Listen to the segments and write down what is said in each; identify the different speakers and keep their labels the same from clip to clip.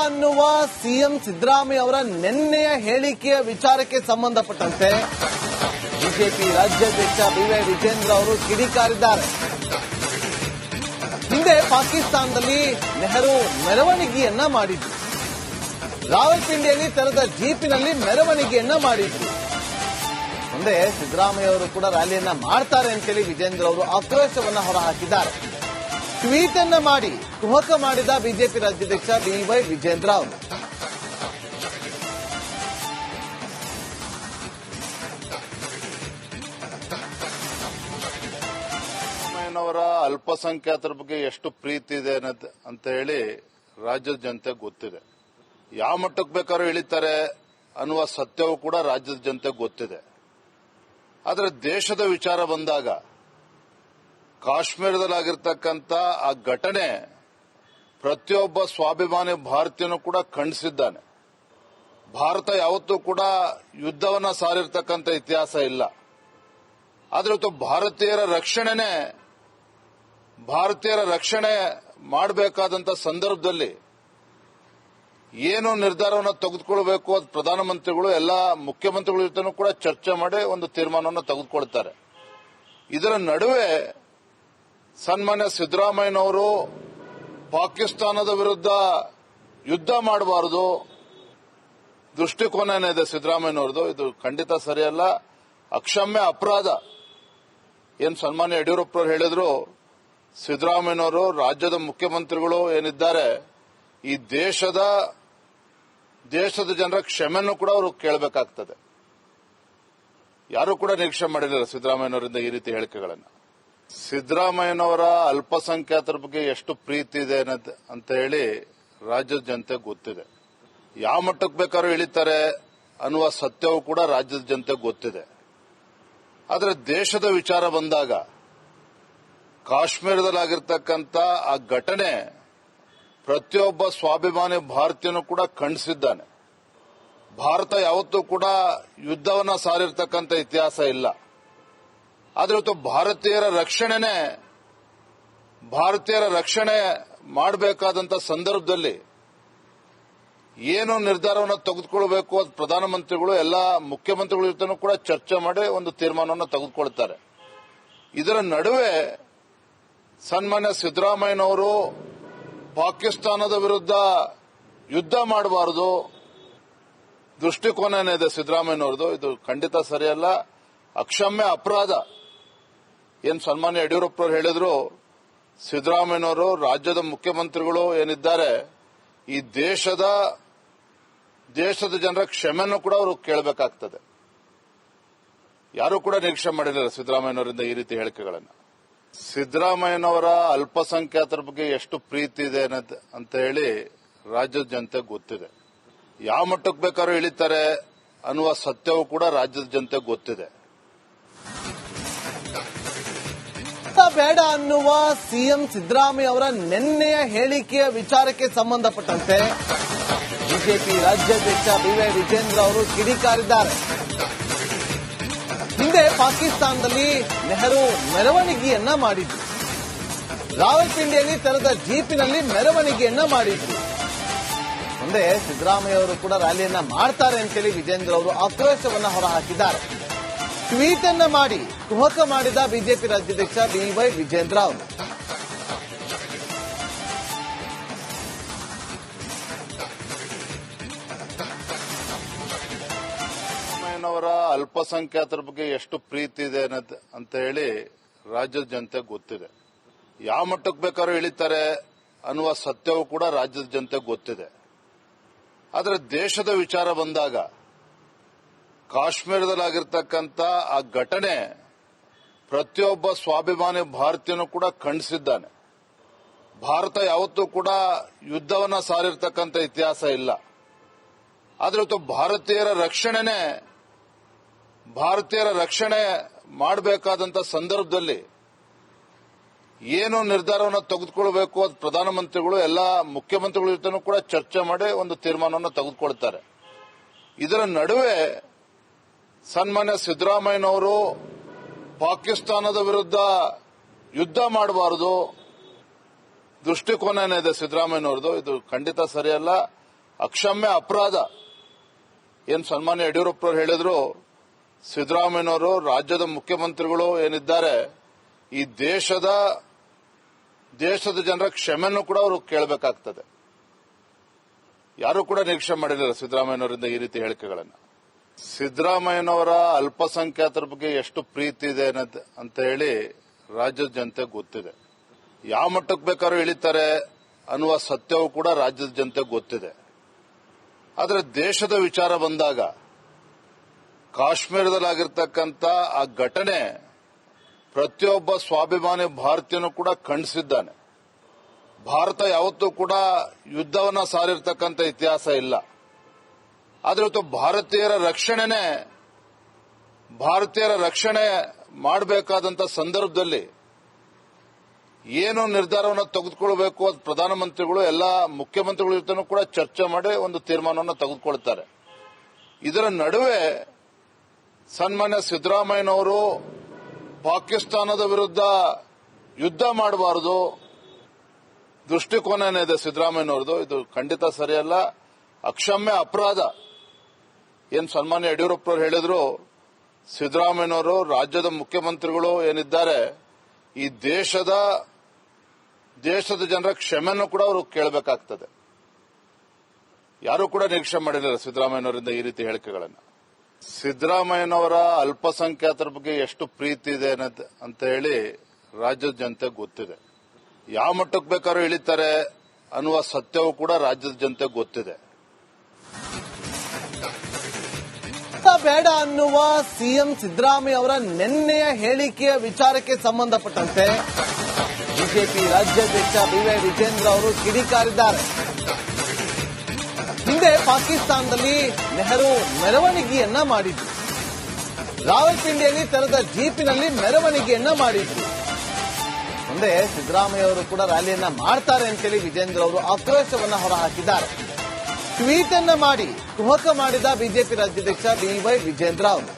Speaker 1: ಅನ್ನುವ ಸಿಎಂ ಸಿದ್ದರಾಮಯ್ಯ ಅವರ ನಿನ್ನೆಯ ಹೇಳಿಕೆಯ ವಿಚಾರಕ್ಕೆ ಸಂಬಂಧಪಟ್ಟಂತೆ ಬಿಜೆಪಿ ರಾಜ್ಯಾಧ್ಯಕ್ಷ ಬಿವೈ ವಿಜೇಂದ್ರ ಅವರು ಕಿಡಿಕಾರಿದ್ದಾರೆ. ಹಿಂದೆ ಪಾಕಿಸ್ತಾನದಲ್ಲಿ ನೆಹರು ಮೆರವಣಿಗೆಯನ್ನ ಮಾಡಿದ್ರು. ರಾವಲ್ಪಿಂಡಿಯಲ್ಲಿ ತೆರೆದ ಜೀಪಿನಲ್ಲಿ ಮೆರವಣಿಗೆಯನ್ನ ಮಾಡಿದ್ರು. ಮುಂದೆ ಸಿದ್ದರಾಮಯ್ಯ ಅವರು ಕೂಡ ರ್ಯಾಲಿಯನ್ನ ಮಾಡ್ತಾರೆ ಅಂತೇಳಿ ವಿಜೇಂದ್ರ ಅವರು ಆಕ್ರೋಶವನ್ನ ಹೊರಹಾಕಿದ್ದಾರೆ. ಟ್ವೀಟ್ ಅನ್ನ ಮಾಡಿ ಕುಹಕ ಮಾಡಿದ ಬಿಜೆಪಿ ರಾಜ್ಯಾಧ್ಯಕ್ಷ ಬಿವೈ ವಿಜೇಂದ್ರ ಅವರು.
Speaker 2: ಸಿದ್ದರಾಮಯ್ಯನವರ ಅಲ್ಪಸಂಖ್ಯಾತರ ಬಗ್ಗೆ ಎಷ್ಟು ಪ್ರೀತಿ ಇದೆ ಅಂತ ಹೇಳಿ ರಾಜ್ಯದ ಜನತೆ ಗೊತ್ತಿದೆ. ಯಾವ ಮಟ್ಟಕ್ಕೆ ಬೇಕಾದ್ರೂ ಇಳಿತಾರೆ ಅನ್ನುವ ಸತ್ಯವೂ ಕೂಡ ರಾಜ್ಯದ ಜನತೆ ಗೊತ್ತಿದೆ. ಆದರೆ ದೇಶದ ವಿಚಾರ ಬಂದಾಗ ಕಾಶ್ಮೀರದಲ್ಲಾಗಿರ್ತಕ್ಕಂಥ ಆ ಘಟನೆ ಪ್ರತಿಯೊಬ್ಬ ಸ್ವಾಭಿಮಾನಿ ಭಾರತೀಯನೂ ಕೂಡ ಖಂಡಿಸಿದ್ದಾನೆ. ಭಾರತ ಯಾವತ್ತೂ ಕೂಡ ಯುದ್ಧವನ್ನ ಸಾರಿರ್ತಕ್ಕಂಥ ಇತಿಹಾಸ ಇಲ್ಲ. ಆದರೆ ಇವತ್ತು ಭಾರತೀಯರ ರಕ್ಷಣೆ ಮಾಡಬೇಕಾದಂತ ಸಂದರ್ಭದಲ್ಲಿ ಏನು ನಿರ್ಧಾರವನ್ನು ತೆಗೆದುಕೊಳ್ಬೇಕು ಅದು ಪ್ರಧಾನಮಂತ್ರಿಗಳು ಎಲ್ಲ ಮುಖ್ಯಮಂತ್ರಿಗಳ ಜೊತೆನೂ ಕೂಡ ಚರ್ಚೆ ಮಾಡಿ ಒಂದು ತೀರ್ಮಾನವನ್ನು ತೆಗೆದುಕೊಳ್ತಾರೆ. ಇದರ ನಡುವೆ ಸನ್ಮಾನ್ಯ ಸಿದ್ದರಾಮಯ್ಯನವರು ಪಾಕಿಸ್ತಾನದ ವಿರುದ್ಧ ಯುದ್ಧ ಮಾಡಬಾರದು ದೃಷ್ಟಿಕೋನ ಏನಿದೆ ಸಿದ್ದರಾಮಯ್ಯನವರದು, ಇದು ಖಂಡಿತ ಸರಿಯಲ್ಲ, ಅಕ್ಷಮ್ಯ ಅಪರಾಧ. ಏನು ಸನ್ಮಾನ್ಯ ಯಡಿಯೂರಪ್ಪನವರು ಹೇಳಿದ್ರು, ಸಿದ್ದರಾಮಯ್ಯನವರು ರಾಜ್ಯದ ಮುಖ್ಯಮಂತ್ರಿಗಳು ಏನಿದ್ದಾರೆ ಈ ದೇಶದ ಜನರ ಕ್ಷಮೆಯನ್ನು ಕೂಡ ಅವರು ಕೇಳಬೇಕಾಗ್ತದೆ. ಯಾರು ಕೂಡ ನಿರೀಕ್ಷೆ ಮಾಡಿರಲಿಲ್ಲ ಸಿದ್ದರಾಮಯ್ಯನವರಿಂದ ಈ ರೀತಿ ಹೇಳಿಕೆಗಳನ್ನು. ಸಿದ್ದರಾಮಯ್ಯನವರ ಅಲ್ಪಸಂಖ್ಯಾತರ ಬಗ್ಗೆ ಎಷ್ಟು ಪ್ರೀತಿ ಇದೆ ಅಂತ ಹೇಳಿ ರಾಜ್ಯದ ಜನತೆ ಗೊತ್ತಿದೆ. ಯಾವ ಮಟ್ಟಕ್ಕೆ ಬೇಕಾದ್ರೂ ಇಳಿತಾರೆ ಅನ್ನುವ ಸತ್ಯವೂ ಕೂಡ ರಾಜ್ಯದ ಜನತೆ ಗೊತ್ತಿದೆ. ಆದರೆ ದೇಶದ ವಿಚಾರ ಬಂದಾಗ ಕಾಶ್ಮೀರದಲ್ಲಾಗಿರ್ತಕ್ಕಂಥ ಆ ಘಟನೆ ಪ್ರತಿಯೊಬ್ಬ ಸ್ವಾಭಿಮಾನಿ ಭಾರತೀಯನೂ ಕೂಡ ಖಂಡಿಸಿದ್ದಾನೆ. ಭಾರತ ಯಾವತ್ತೂ ಕೂಡ ಯುದ್ಧವನ್ನ ಸಾರಿರ್ತಕ್ಕಂಥ ಇತಿಹಾಸ ಇಲ್ಲ. ಆದರೆ ಇವತ್ತು ಭಾರತೀಯರ ರಕ್ಷಣೆ ಮಾಡಬೇಕಾದಂತ ಸಂದರ್ಭದಲ್ಲಿ ಏನು ನಿರ್ಧಾರವನ್ನು ತೆಗೆದುಕೊಳ್ಬೇಕು ಅದು ಪ್ರಧಾನಮಂತ್ರಿಗಳು ಎಲ್ಲ ಮುಖ್ಯಮಂತ್ರಿಗಳ ಜೊತೆನೂ ಕೂಡ ಚರ್ಚೆ ಮಾಡಿ ಒಂದು ತೀರ್ಮಾನವನ್ನು ತೆಗೆದುಕೊಳ್ತಾರೆ. ಇದರ ನಡುವೆ ಸನ್ಮಾನ್ಯ ಸಿದ್ದರಾಮಯ್ಯನವರು ಪಾಕಿಸ್ತಾನದ ವಿರುದ್ಧ ಯುದ್ಧ ಮಾಡಬಾರದು ದೃಷ್ಟಿಕೋನ ಏನಿದೆ ಸಿದ್ದರಾಮಯ್ಯನವರದು, ಇದು ಖಂಡಿತ ಸರಿಯಲ್ಲ, ಅಕ್ಷಮ್ಯ ಅಪರಾಧ. ಏನು ಸನ್ಮಾನ್ಯ ಯಡಿಯೂರಪ್ಪನವರು ಹೇಳಿದ್ರು, ಸಿದ್ದರಾಮಯ್ಯನವರು ರಾಜ್ಯದ ಮುಖ್ಯಮಂತ್ರಿಗಳು ಏನಿದ್ದಾರೆ ಈ ದೇಶದ ಜನರ ಕ್ಷಮೆಯನ್ನು ಕೂಡ ಅವರು ಕೇಳಬೇಕಾಗ್ತದೆ. ಯಾರು ಕೂಡ ನಿರೀಕ್ಷೆ ಮಾಡಿರಲಿಲ್ಲ ಸಿದ್ದರಾಮಯ್ಯನವರಿಂದ ಈ ರೀತಿ ಹೇಳಿಕೆಗಳನ್ನು. ಸಿದ್ದರಾಮಯ್ಯನವರ ಅಲ್ಪಸಂಖ್ಯಾತರ ಬಗ್ಗೆ ಎಷ್ಟು ಪ್ರೀತಿ ಇದೆ ಅಂತ ಹೇಳಿ ರಾಜ್ಯದ ಜನತೆ ಗೊತ್ತಿದೆ. ಯಾವ ಮಟ್ಟಕ್ಕೆ ಬೇಕಾದ್ರೂ ಇಳಿತಾರೆ ಅನ್ನುವ ಸತ್ಯವೂ ಕೂಡ ರಾಜ್ಯದ ಜನತೆ ಗೊತ್ತಿದೆ.
Speaker 1: ಬೇಡ ಅನ್ನುವ ಸಿಎಂ ಸಿದ್ದರಾಮಯ್ಯ ಅವರ ನಿನ್ನೆಯ ಹೇಳಿಕೆಯ ವಿಚಾರಕ್ಕೆ ಸಂಬಂಧಪಟ್ಟಂತೆ ಬಿಜೆಪಿ ರಾಜ್ಯಾಧ್ಯಕ್ಷ ಬಿವೈ ವಿಜೇಂದ್ರ ಅವರು ಕಿಡಿಕಾರಿದ್ದಾರೆ. ಹಿಂದೆ ಪಾಕಿಸ್ತಾನದಲ್ಲಿ ನೆಹರು ಮೆರವಣಿಗೆಯನ್ನ ಮಾಡಿದ್ರು. ರಾವಲ್ಪಿಂಡಿಯಲ್ಲಿ ತೆರೆದ ಜೀಪಿನಲ್ಲಿ ಮೆರವಣಿಗೆಯನ್ನ ಮಾಡಿದ್ರು. ಮುಂದೆ ಸಿದ್ದರಾಮಯ್ಯ ಅವರು ಕೂಡ ರ್ಯಾಲಿಯನ್ನ ಮಾಡ್ತಾರೆ ಅಂತೇಳಿ ವಿಜೇಂದ್ರ ಅವರು ಆಕ್ರೋಶವನ್ನ ಹೊರಹಾಕಿದ್ದಾರೆ. ಟ್ವೀಟ್ ಅನ್ನ ಮಾಡಿ ಕುಹಕ ಮಾಡಿದ ಬಿಜೆಪಿ ರಾಜ್ಯಾಧ್ಯಕ್ಷ ಬಿವೈ ವಿಜೇಂದ್ರ ಅವರು.
Speaker 2: ಸಿದ್ದರಾಮಯ್ಯನವರ ಅಲ್ಪಸಂಖ್ಯಾತರ ಬಗ್ಗೆ ಎಷ್ಟು ಪ್ರೀತಿ ಇದೆ ಅಂತ ಹೇಳಿ ರಾಜ್ಯದ ಜನತೆ ಗೊತ್ತಿದೆ. ಯಾವ ಮಟ್ಟಕ್ಕೆ ಬೇಕಾದ್ರೂ ಇಳಿತಾರೆ ಅನ್ನುವ ಸತ್ಯವೂ ಕೂಡ ರಾಜ್ಯದ ಜನತೆ ಗೊತ್ತಿದೆ. ಆದರೆ ದೇಶದ ವಿಚಾರ ಬಂದಾಗ ಕಾಶ್ಮೀರದಲ್ಲಾಗಿರ್ತಕ್ಕಂಥ ಆ ಘಟನೆ ಪ್ರತಿಯೊಬ್ಬ ಸ್ವಾಭಿಮಾನಿ ಭಾರತೀಯನೂ ಕೂಡ ಖಂಡಿಸಿದ್ದಾನೆ. ಭಾರತ ಯಾವತ್ತೂ ಕೂಡ ಯುದ್ಧವನ್ನ ಸಾರಿರ್ತಕ್ಕಂಥ ಇತಿಹಾಸ ಇಲ್ಲ. ಆದರೆ ಇವತ್ತು ಭಾರತೀಯರ ರಕ್ಷಣೆ ಮಾಡಬೇಕಾದಂತ ಸಂದರ್ಭದಲ್ಲಿ ಏನು ನಿರ್ಧಾರವನ್ನು ತೆಗೆದುಕೊಳ್ಬೇಕು ಅದು ಪ್ರಧಾನಮಂತ್ರಿಗಳು ಎಲ್ಲ ಮುಖ್ಯಮಂತ್ರಿಗಳ ಜೊತೆನೂ ಕೂಡ ಚರ್ಚೆ ಮಾಡಿ ಒಂದು ತೀರ್ಮಾನವನ್ನು ತೆಗೆದುಕೊಳ್ತಾರೆ. ಇದರ ನಡುವೆ ಸನ್ಮಾನ್ಯ ಸಿದ್ದರಾಮಯ್ಯನವರು ಪಾಕಿಸ್ತಾನದ ವಿರುದ್ಧ ಯುದ್ಧ ಮಾಡಬಾರದು ದೃಷ್ಟಿಕೋನ ಏನಿದೆ ಸಿದ್ದರಾಮಯ್ಯನವರದು, ಇದು ಖಂಡಿತ ಸರಿಯಲ್ಲ, ಅಕ್ಷಮ್ಯ ಅಪರಾಧ. ಏನ್ ಸನ್ಮಾನ್ಯ ಯಡಿಯೂರಪ್ಪನವರು ಹೇಳಿದ್ರು, ಸಿದ್ದರಾಮಯ್ಯನವರು ರಾಜ್ಯದ ಮುಖ್ಯಮಂತ್ರಿಗಳು ಏನಿದ್ದಾರೆ ಈ ದೇಶದ ಜನರ ಕ್ಷಮೆಯನ್ನು ಕೂಡ ಅವರು ಕೇಳಬೇಕಾಗ್ತದೆ. ಯಾರು ಕೂಡ ನಿರೀಕ್ಷೆ ಮಾಡಿರಲಿಲ್ಲ ಸಿದ್ದರಾಮಯ್ಯನವರಿಂದ ಈ ರೀತಿ ಹೇಳಿಕೆಗಳನ್ನು. ಸಿದ್ದರಾಮಯ್ಯನವರ ಅಲ್ಪಸಂಖ್ಯಾತರ ಬಗ್ಗೆ ಎಷ್ಟು ಪ್ರೀತಿ ಇದೆ ಅಂತ ಹೇಳಿ ರಾಜ್ಯದ ಜನತೆಗೆ ಗೊತ್ತಿದೆ. ಯಾವ ಮಟ್ಟಕ್ಕೆ ಬೇಕಾದ್ರೂ ಇಳಿತಾರೆ ಅನ್ನುವ ಸತ್ಯವೂ ಕೂಡ ರಾಜ್ಯದ ಜನತೆಗೆ ಗೊತ್ತಿದೆ. ಆದರೆ ದೇಶದ ವಿಚಾರ ಬಂದಾಗ ಕಾಶ್ಮೀರದಲ್ಲಾಗಿರ್ತಕ್ಕಂಥ ಆ ಘಟನೆ ಪ್ರತಿಯೊಬ್ಬ ಸ್ವಾಭಿಮಾನಿ ಭಾರತೀಯನೂ ಕೂಡ ಖಂಡಿಸಿದ್ದಾನೆ. ಭಾರತ ಯಾವತ್ತೂ ಕೂಡ ಯುದ್ಧವನ್ನ ಸಾರಿರ್ತಕ್ಕಂಥ ಇತಿಹಾಸ ಇಲ್ಲ. ಆದರೆ ಇವತ್ತು ಭಾರತೀಯರ ರಕ್ಷಣೆ ಮಾಡಬೇಕಾದಂತ ಸಂದರ್ಭದಲ್ಲಿ ಏನು ನಿರ್ಧಾರವನ್ನು ತೆಗೆದುಕೊಳ್ಬೇಕು ಅದು ಪ್ರಧಾನಮಂತ್ರಿಗಳು ಎಲ್ಲ ಮುಖ್ಯಮಂತ್ರಿಗಳ ಜೊತೆನೂ ಕೂಡ ಚರ್ಚೆ ಮಾಡಿ ಒಂದು ತೀರ್ಮಾನವನ್ನು ತೆಗೆದುಕೊಳ್ತಾರೆ. ಇದರ ನಡುವೆ ಸನ್ಮಾನ್ಯ ಸಿದ್ದರಾಮಯ್ಯನವರು ಪಾಕಿಸ್ತಾನದ ವಿರುದ್ಧ ಯುದ್ಧ ಮಾಡಬಾರದು ದೃಷ್ಟಿಕೋನ ಏನಿದೆ ಸಿದ್ದರಾಮಯ್ಯನವರದು, ಇದು ಖಂಡಿತ ಸರಿಯಲ್ಲ, ಅಕ್ಷಮ್ಯ ಅಪರಾಧ. ಏನ್ ಸನ್ಮಾನ್ಯ ಯಡಿಯೂರಪ್ಪನವರು ಹೇಳಿದ್ರು, ಸಿದ್ದರಾಮಯ್ಯನವರು ರಾಜ್ಯದ ಮುಖ್ಯಮಂತ್ರಿಗಳು ಏನಿದ್ದಾರೆ ಈ ದೇಶದ ಜನರ ಕ್ಷಮೆಯನ್ನು ಕೂಡ ಅವರು ಕೇಳಬೇಕಾಗ್ತದೆ. ಯಾರು ಕೂಡ ನಿರೀಕ್ಷೆ ಮಾಡಿರಲಿಲ್ಲ ಸಿದ್ದರಾಮಯ್ಯನವರಿಂದ ಈ ರೀತಿ ಹೇಳಿಕೆಗಳನ್ನು. ಸಿದ್ದರಾಮಯ್ಯನವರ ಅಲ್ಪಸಂಖ್ಯಾತರ ಬಗ್ಗೆ ಎಷ್ಟು ಪ್ರೀತಿ ಇದೆ ಅಂತ ಹೇಳಿ ರಾಜ್ಯದ ಜನತೆಗೆ ಗೊತ್ತಿದೆ. ಯಾವ ಮಟ್ಟಕ್ಕೆ ಬೇಕಾದ್ರೂ ಇಳಿತಾರೆ ಅನ್ನುವ ಸತ್ಯವೂ ಕೂಡ ರಾಜ್ಯದ ಜನತೆಗೆ ಗೊತ್ತಿದೆ.
Speaker 1: ಬೇಡ ಅನ್ನುವ ಸಿಎಂ ಸಿದ್ದರಾಮಯ್ಯ ಅವರ ನಿನ್ನೆಯ ಹೇಳಿಕೆಯ ವಿಚಾರಕ್ಕೆ ಸಂಬಂಧಪಟ್ಟಂತೆ ಬಿಜೆಪಿ ರಾಜ್ಯಾಧ್ಯಕ್ಷ ಬಿವೈ ವಿಜೇಂದ್ರ ಅವರು ಕಿಡಿಕಾರಿದ್ದಾರೆ. ಹಿಂದೆ ಪಾಕಿಸ್ತಾನದಲ್ಲಿ ನೆಹರು ಮೆರವಣಿಗೆಯನ್ನ ಮಾಡಿದ್ರು. ರಾವಲ್ಪಿಂಡಿಯಲ್ಲಿ ತೆರೆದ ಜೀಪಿನಲ್ಲಿ ಮೆರವಣಿಗೆಯನ್ನ ಮಾಡಿದ್ರು. ಮುಂದೆ ಸಿದ್ದರಾಮಯ್ಯ ಅವರು ಕೂಡ ರ್ಯಾಲಿಯನ್ನ ಮಾಡ್ತಾರೆ ಅಂತೇಳಿ ವಿಜೇಂದ್ರ ಅವರು ಆಕ್ರೋಶವನ್ನ ಹೊರಹಾಕಿದ್ದಾರೆ. ಟ್ವೀಟ್ ಅನ್ನ ಮಾಡಿ ಕುಹಕ ಮಾಡಿದ ಬಿಜೆಪಿ ರಾಜ್ಯಾಧ್ಯಕ್ಷ ಬಿವೈ ವಿಜೇಂದ್ರ ಅವರು.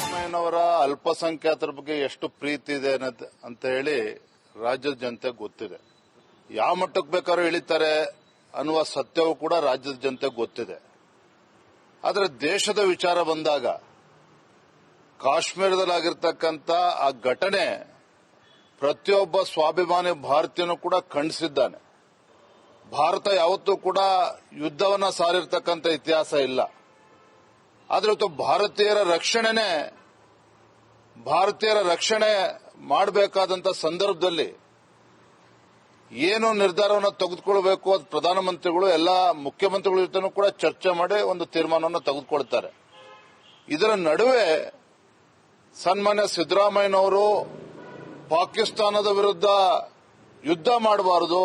Speaker 2: ಸಿದ್ದರಾಮಯ್ಯನವರ ಅಲ್ಪಸಂಖ್ಯಾತರ ಬಗ್ಗೆ ಎಷ್ಟು ಪ್ರೀತಿ ಇದೆ ಅಂತ ಹೇಳಿ ರಾಜ್ಯದ ಜನತೆಗೆ ಗೊತ್ತಿದೆ. ಯಾವ ಮಟ್ಟಕ್ಕೆ ಬೇಕಾದ್ರೂ ಇಳಿತಾರೆ ಅನ್ನುವ ಸತ್ಯವೂ ಕೂಡ ರಾಜ್ಯದ ಜನತೆಗೆ ಗೊತ್ತಿದೆ. ಆದರೆ ದೇಶದ ವಿಚಾರ ಬಂದಾಗ ಕಾಶ್ಮೀರದಲ್ಲಾಗಿರ್ತಕ್ಕಂಥ ಆ ಘಟನೆ ಪ್ರತಿಯೊಬ್ಬ ಸ್ವಾಭಿಮಾನಿ ಭಾರತೀಯನೂ ಕೂಡ ಖಂಡಿಸಿದ್ದಾನೆ. ಭಾರತ ಯಾವತ್ತೂ ಕೂಡ ಯುದ್ಧವನ್ನ ಸಾರಿರ್ತಕ್ಕಂಥ ಇತಿಹಾಸ ಇಲ್ಲ. ಆದರೆ ಇವತ್ತು ಭಾರತೀಯರ ರಕ್ಷಣೆ ಮಾಡಬೇಕಾದಂತ ಸಂದರ್ಭದಲ್ಲಿ ಏನು ನಿರ್ಧಾರವನ್ನು ತೆಗೆದುಕೊಳ್ಬೇಕು ಅದು ಪ್ರಧಾನಮಂತ್ರಿಗಳು ಎಲ್ಲ ಮುಖ್ಯಮಂತ್ರಿಗಳ ಜೊತೆನೂ ಕೂಡ ಚರ್ಚೆ ಮಾಡಿ ಒಂದು ತೀರ್ಮಾನವನ್ನು ತೆಗೆದುಕೊಳ್ತಾರೆ. ಇದರ ನಡುವೆ ಸನ್ಮಾನ್ಯ ಸಿದ್ದರಾಮಯ್ಯನವರು ಪಾಕಿಸ್ತಾನದ ವಿರುದ್ಧ ಯುದ್ಧ ಮಾಡಬಾರದು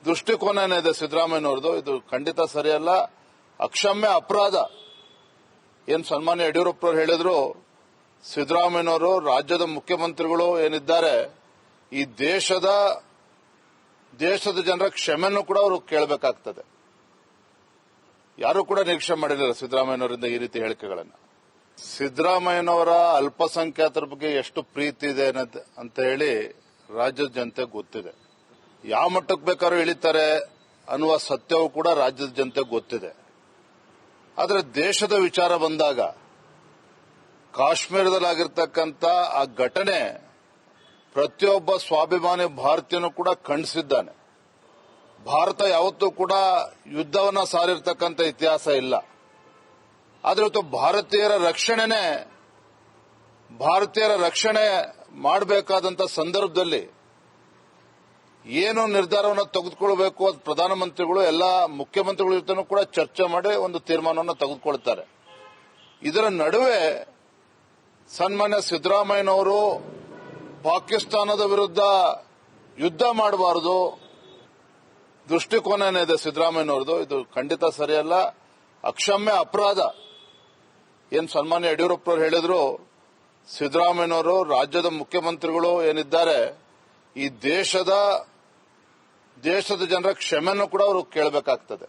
Speaker 2: ದೃಷ್ಟಿಕೋನ ಏನಿದೆ ಸಿದ್ದರಾಮಯ್ಯನವರದು, ಇದು ಖಂಡಿತ ಸರಿಯಲ್ಲ, ಅಕ್ಷಮ್ಯ ಅಪರಾಧ. ಏನ್ ಸನ್ಮಾನ್ಯ ಯಡಿಯೂರಪ್ಪನವರು ಹೇಳಿದ್ರು, ಸಿದ್ದರಾಮಯ್ಯನವರು ರಾಜ್ಯದ ಮುಖ್ಯಮಂತ್ರಿಗಳು ಏನಿದ್ದಾರೆ ಈ ದೇಶದ ಜನರ ಕ್ಷಮೆಯನ್ನು ಕೂಡ ಅವರು ಕೇಳಬೇಕಾಗ್ತದೆ. ಯಾರು ಕೂಡ ನಿರೀಕ್ಷೆ ಮಾಡಿರಲಿಲ್ಲ ಸಿದ್ದರಾಮಯ್ಯನವರಿಂದ ಈ ರೀತಿ ಹೇಳಿಕೆಗಳನ್ನು. ಸಿದ್ದರಾಮಯ್ಯನವರ ಅಲ್ಪಸಂಖ್ಯಾತರ ಬಗ್ಗೆ ಎಷ್ಟು ಪ್ರೀತಿ ಇದೆ ಅಂತ ಹೇಳಿ ರಾಜ್ಯದ ಜನತೆಗೆ ಗೊತ್ತಿದೆ. ಯಾವ ಮಟ್ಟಕ್ಕೆ ಬೇಕಾದ್ರೂ ಇಳಿತಾರೆ ಅನ್ನುವ ಸತ್ಯವೂ ಕೂಡ ರಾಜ್ಯದ ಜನತೆಗೆ ಗೊತ್ತಿದೆ. ಆದರೆ ದೇಶದ ವಿಚಾರ ಬಂದಾಗ ಕಾಶ್ಮೀರದಲ್ಲಾಗಿರ್ತಕ್ಕಂಥ ಆ ಘಟನೆ ಪ್ರತಿಯೊಬ್ಬ ಸ್ವಾಭಿಮಾನಿ ಭಾರತೀಯನೂ ಕೂಡ ಖಂಡಿಸಿದ್ದಾನೆ. ಭಾರತ ಯಾವತ್ತೂ ಕೂಡ ಯುದ್ಧವನ್ನ ಸಾರಿರ್ತಕ್ಕಂಥ ಇತಿಹಾಸ ಇಲ್ಲ. ಆದರೆ ಇವತ್ತು ಭಾರತೀಯರ ರಕ್ಷಣೆ ಮಾಡಬೇಕಾದಂತ ಸಂದರ್ಭದಲ್ಲಿ ಏನು ನಿರ್ಧಾರವನ್ನು ತೆಗೆದುಕೊಳ್ಬೇಕು ಅದು ಪ್ರಧಾನಮಂತ್ರಿಗಳು ಎಲ್ಲ ಮುಖ್ಯಮಂತ್ರಿಗಳ ಜೊತೆನೂ ಕೂಡ ಚರ್ಚೆ ಮಾಡಿ ಒಂದು ತೀರ್ಮಾನವನ್ನು ತೆಗೆದುಕೊಳ್ತಾರೆ. ಇದರ ನಡುವೆ ಸನ್ಮಾನ್ಯ ಸಿದ್ದರಾಮಯ್ಯನವರು ಪಾಕಿಸ್ತಾನದ ವಿರುದ್ಧ ಯುದ್ಧ ಮಾಡಬಾರದು ದೃಷ್ಟಿಕೋನ ಏನಿದೆ ಸಿದ್ದರಾಮಯ್ಯನವರದು, ಇದು ಖಂಡಿತ ಸರಿಯಲ್ಲ, ಅಕ್ಷಮ್ಯ ಅಪರಾಧ. ಏನ್ ಸನ್ಮಾನ್ಯ ಯಡಿಯೂರಪ್ಪನವರು ಹೇಳಿದ್ರು, ಸಿದ್ದರಾಮಯ್ಯನವರು ರಾಜ್ಯದ ಮುಖ್ಯಮಂತ್ರಿಗಳು ಏನಿದ್ದಾರೆ ಈ ದೇಶದ ಜನರ ಕ್ಷಮೆಯನ್ನು ಕೂಡ ಅವರು ಕೇಳಬೇಕಾಗ್ತದೆ.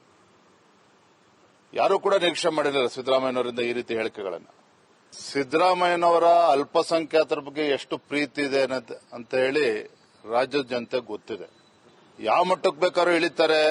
Speaker 2: ಯಾರು ಕೂಡ ನಿರೀಕ್ಷೆ ಮಾಡಿರಲಿಲ್ಲ ಸಿದ್ದರಾಮಯ್ಯನವರಿಂದ ಈ ರೀತಿ ಹೇಳಿಕೆಗಳನ್ನು. ಸಿದ್ದರಾಮಯ್ಯನವರ ಅಲ್ಪಸಂಖ್ಯಾತರ ಬಗ್ಗೆ ಎಷ್ಟು ಪ್ರೀತಿ ಇದೆ ಅಂತ ಹೇಳಿ ರಾಜ್ಯದ ಜನತೆ ಗೊತ್ತಿದೆ. ಯಾವ ಮಟ್ಟಕ್ಕೆ ಬೇಕಾದ್ರೂ ಇಳಿತಾರೆ,